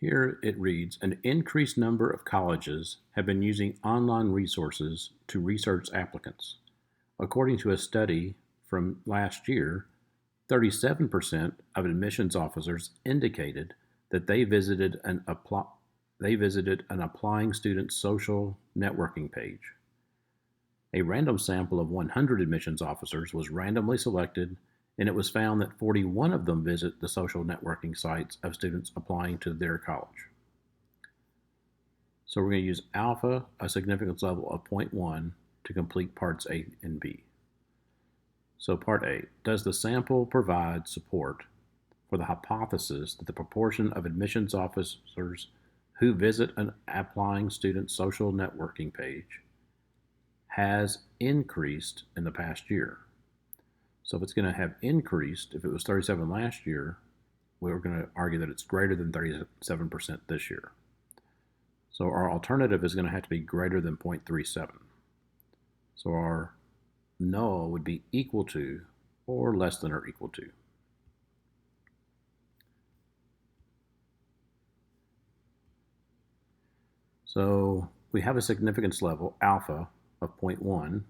Here it reads, an increased number of colleges have been using online resources to research applicants. According to a study from last year, 37% of admissions officers indicated that they visited an applying student's social networking page. A random sample of 100 admissions officers was randomly selected, and it was found that 41 of them visit the social networking sites of students applying to their college. So we're going to use alpha, a significance level of 0.1, to complete parts A and B. So part A, does the sample provide support for the hypothesis that the proportion of admissions officers who visit an applying student's social networking page has increased in the past year? So if it's going to have increased, if it was 37 last year, we're going to argue that it's greater than 37% this year. So our alternative is going to have to be greater than 0.37. So our null would be equal to or less than or equal to. So we have a significance level, alpha, of 0.1, and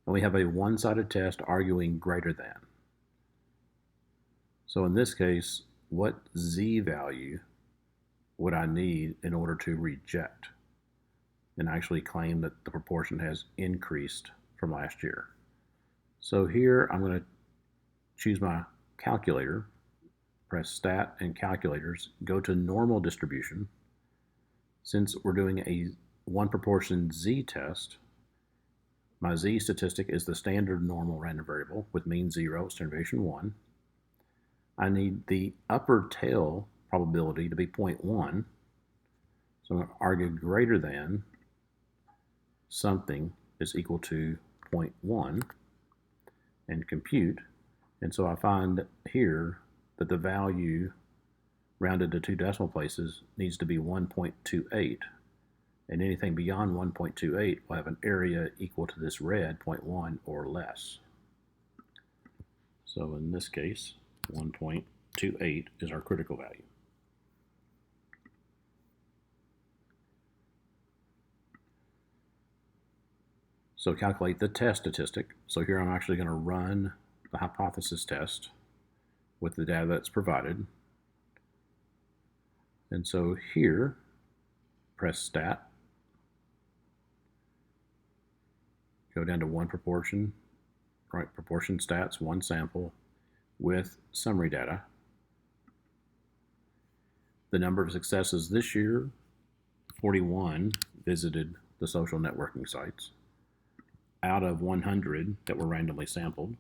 we have a one-sided test arguing greater than. So in this case, what z value would I need in order to reject and actually claim that the proportion has increased from last year? So here I'm going to choose my calculator, press stat and calculators, go to normal distribution. Since we're doing a one proportion z test, my z statistic is the standard normal random variable with mean 0, standard deviation 1. I need the upper tail probability to be 0.1. So I'm going to argue greater than something is equal to 0.1 and compute. And so I find here that the value rounded to 2 decimal places needs to be 1.28. And anything beyond 1.28 will have an area equal to this red, 0.1 or less. So in this case, 1.28 is our critical value. So calculate the test statistic. So here I'm actually going to run the hypothesis test with the data that's provided. And so here, press stat, go down to one proportion, right, proportion stats, one sample with summary data. The number of successes this year, 41 visited the social networking sites out of 100 that were randomly sampled.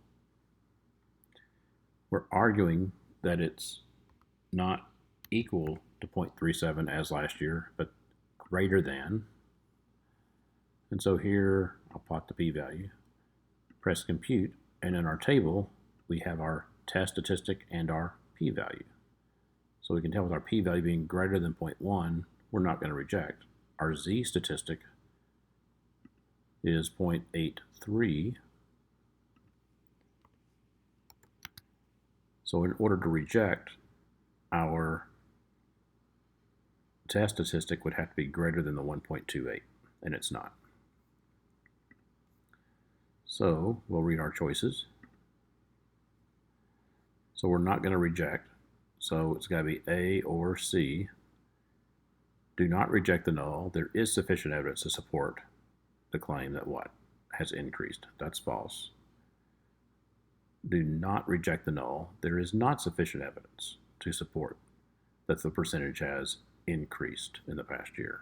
We're arguing that it's not equal to 0.37 as last year, but greater than. And so here I'll plot the p-value, press compute, and in our table we have our test statistic and our p-value. So we can tell with our p-value being greater than 0.1, we're not going to reject. Our z statistic is 0.83. So in order to reject, our test statistic would have to be greater than the 1.28, and it's not. So we'll read our choices. So we're not going to reject, so it's got to be A or C. Do not reject the null. There is sufficient evidence to support the claim that what has increased. That's false. Do not reject the null. There is not sufficient evidence to support that the percentage has increased in the past year.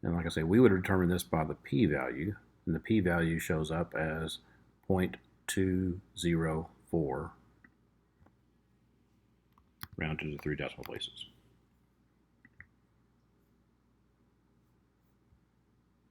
And like I say, we would determine this by the p-value, and the p-value shows up as 0.204 rounded to 3 decimal places.